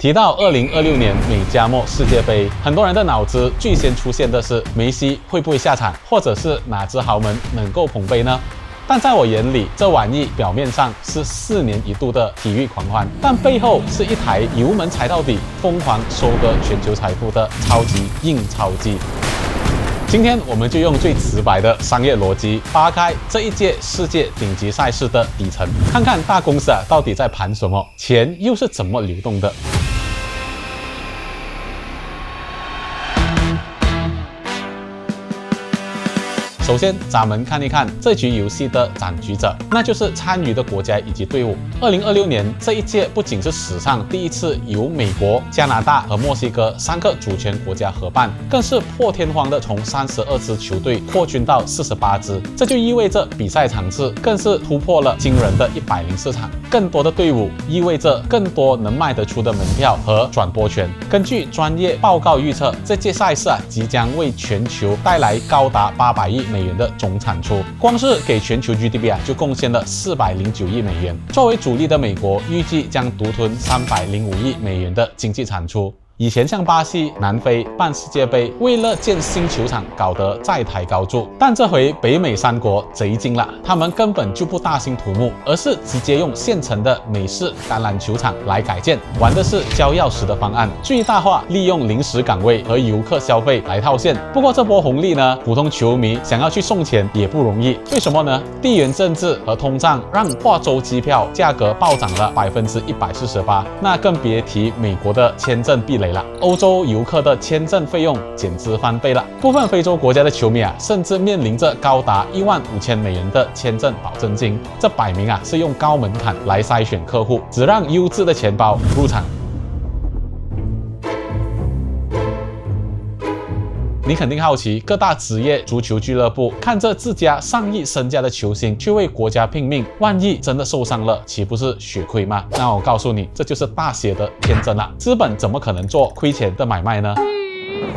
提到2026年美加墨世界杯，很多人的脑子最先出现的是梅西会不会下场，或者是哪支豪门能够捧杯呢？但在我眼里，这玩意表面上是4年一度的体育狂欢，但背后是一台油门踩到底、疯狂收割全球财富的超级印钞机。今天我们就用最直白的商业逻辑，扒开这一届世界顶级赛事的底层，看看大公司到底在盘什么，钱又是怎么流动的。首先，咱们看一看这局游戏的斩局者，那就是参与的国家以及队伍。2026年这一届不仅是史上第一次由美国、加拿大和墨西哥3个主权国家合办，更是破天荒的从32支球队扩军到48支。这就意味着比赛场次更是突破了惊人的104场。更多的队伍意味着更多能卖得出的门票和转播权。根据专业报告预测，这届赛事即将为全球带来高达800亿美元的总产出，光是给全球 GDP 就贡献了409亿美元。作为主力的美国，预计将独吞305亿美元的经济产出。以前像巴西、南非办世界杯，为了建新球场搞得债台高筑，但这回北美3国贼精了，他们根本就不大兴土木，而是直接用现成的美式橄榄球场来改建，玩的是交钥匙的方案，最大化利用临时岗位和游客消费来套现。不过这波红利呢，普通球迷想要去送钱也不容易。为什么呢？地缘政治和通胀让跨州机票价格暴涨了148%，那更别提美国的签证壁垒。欧洲游客的签证费用简直翻倍了，部分非洲国家的球迷甚至面临着高达15000美元的签证保证金，这摆明是用高门槛来筛选客户，只让优质的钱包入场。你肯定好奇，各大职业足球俱乐部看着自家上亿身价的球星去为国家拼命，万一真的受伤了，岂不是血亏吗？那我告诉你，这就是大写的天真了。资本怎么可能做亏钱的买卖呢？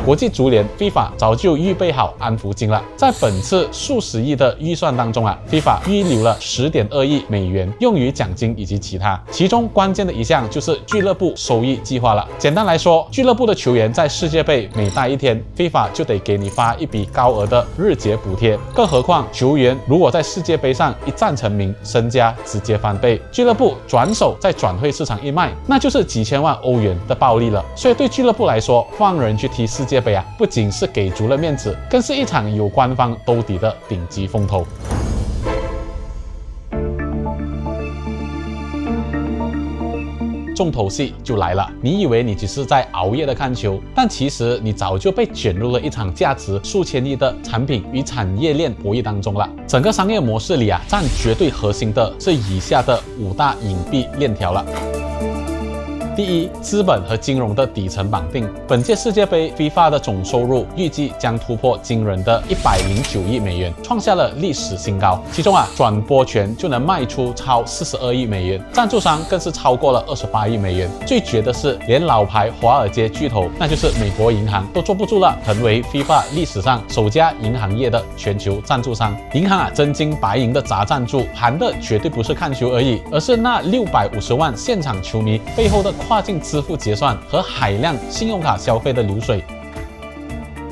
国际足联 FIFA 早就预备好安抚金了，在本次数十亿的预算当中FIFA 预留了10.2亿美元用于奖金以及其他，其中关键的一项就是俱乐部收益计划了。简单来说，俱乐部的球员在世界杯每待1天 ，FIFA 就得给你发一笔高额的日结补贴，更何况球员如果在世界杯上一战成名，身家直接翻倍，俱乐部转手在转会市场一卖，那就是几千万欧元的暴利了。所以对俱乐部来说，放人去踢世界杯不仅是给足了面子，更是一场有官方兜底的顶级风头。重头戏就来了，你以为你只是在熬夜的看球，但其实你早就被卷入了一场价值数千亿的产品与产业链博弈当中了。整个商业模式里占绝对核心的是以下的5大隐蔽链条了。第一，资本和金融的底层绑定。本届世界杯 FIFA 的总收入预计将突破惊人的109亿美元，创下了历史新高。其中转播权就能卖出超42亿美元，赞助商更是超过了28亿美元。最绝的是，连老牌华尔街巨头，那就是美国银行，都坐不住了，成为 FIFA 历史上首家银行业的全球赞助商。银行真金白银的砸赞助，含的绝对不是看球而已，而是那650万现场球迷背后的跨境支付结算和海量信用卡消费的流水。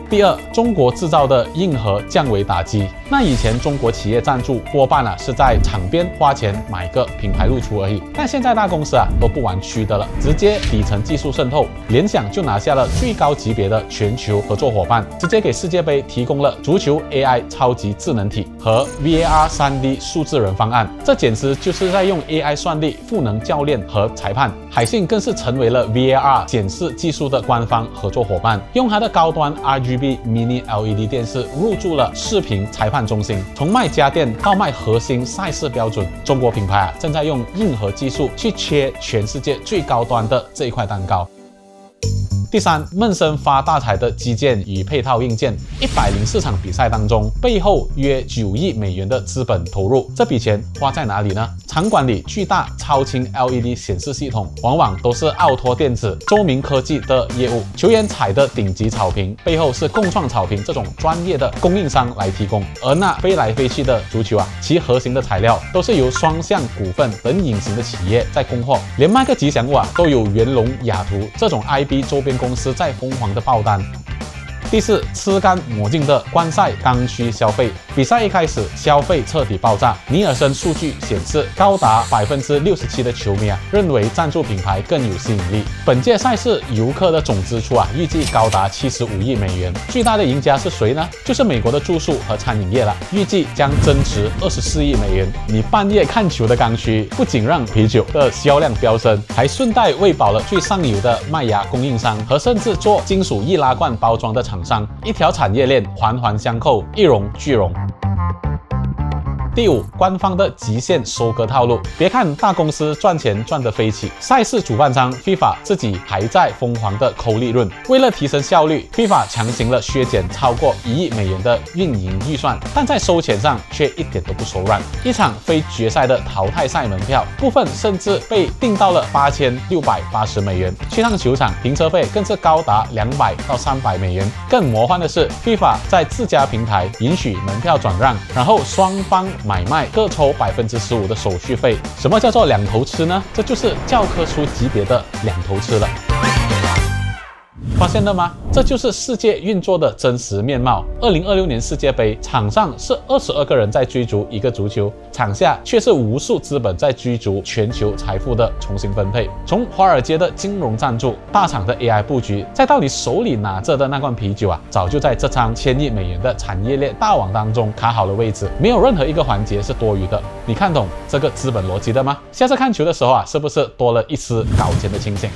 第二，中国制造的硬核降维打击。那以前中国企业赞助多半是在场边花钱买个品牌露出而已，但现在大公司都不玩虚的了，直接底层技术渗透。联想就拿下了最高级别的全球合作伙伴，直接给世界杯提供了足球 AI 超级智能体和 VAR 3D 数字人方案，这简直就是在用 AI 算力赋能教练和裁判。海信更是成为了 VAR 显示技术的官方合作伙伴，用它的高端 RGB Mini LED 电视入驻了视频裁判中心，从卖家电到卖核心赛事标准，中国品牌正在用硬核技术去切全世界最高端的这一块蛋糕。第三，闷声发大财的基建与配套硬件，104场比赛当中，背后约9亿美元的资本投入，这笔钱花在哪里呢？场馆里巨大超清 LED 显示系统，往往都是奥托电子、周明科技的业务。球员踩的顶级草坪，背后是共创草坪这种专业的供应商来提供。而那飞来飞去的足球啊，其核心的材料都是由双向股份等隐形的企业在供货，连卖个吉祥物啊，都有元龙、雅图这种 IB 周边公司在疯狂的爆单。第四，吃干抹净的观赛刚需消费。比赛一开始，消费彻底爆炸。尼尔森数据显示，高达67%的球迷认为赞助品牌更有吸引力。本届赛事游客的总支出预计高达75亿美元。最大的赢家是谁呢？就是美国的住宿和餐饮业了，预计将增值24亿美元。你半夜看球的刚需，不仅让啤酒的销量飙升，还顺带喂饱了最上游的麦芽供应商和甚至做金属易拉罐包装的厂商，一条产业链环环相扣，一荣俱荣。第五，官方的极限收割套路。别看大公司赚钱赚得飞起，赛事主办商 FIFA 自己还在疯狂的抠利润。为了提升效率 ，FIFA 强行了削减超过1亿美元的运营预算，但在收钱上却一点都不手软。一场非决赛的淘汰赛门票，部分甚至被定到了8680美元。去趟球场停车费更是高达200到300美元。更魔幻的是 ，FIFA 在自家平台允许门票转让，然后双方买卖各抽15%的手续费。什么叫做两头吃呢？这就是教科书级别的两头吃了。发现了吗？这就是世界运作的真实面貌。2026年世界杯，场上是22个人在追逐一个足球，场下却是无数资本在追逐全球财富的重新分配。从华尔街的金融赞助、大厂的 AI 布局，再到你手里拿着的那罐啤酒早就在这张1000亿美元的产业链大网当中卡好了位置，没有任何一个环节是多余的。你看懂这个资本逻辑的吗？下次看球的时候是不是多了一丝搞钱的清醒？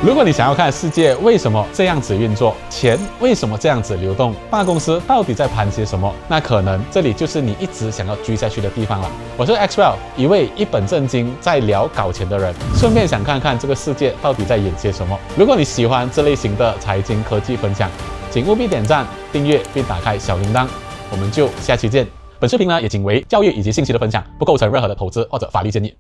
如果你想要看世界为什么这样子运作，钱为什么这样子流动，大公司到底在盘些什么，那可能这里就是你一直想要追下去的地方了。我是 Axwell， 一位一本正经在聊搞钱的人，顺便想看看这个世界到底在演些什么。如果你喜欢这类型的财经科技分享，请务必点赞、订阅并打开小铃铛。我们就下期见。本视频呢也仅为教育以及信息的分享，不构成任何的投资或者法律建议。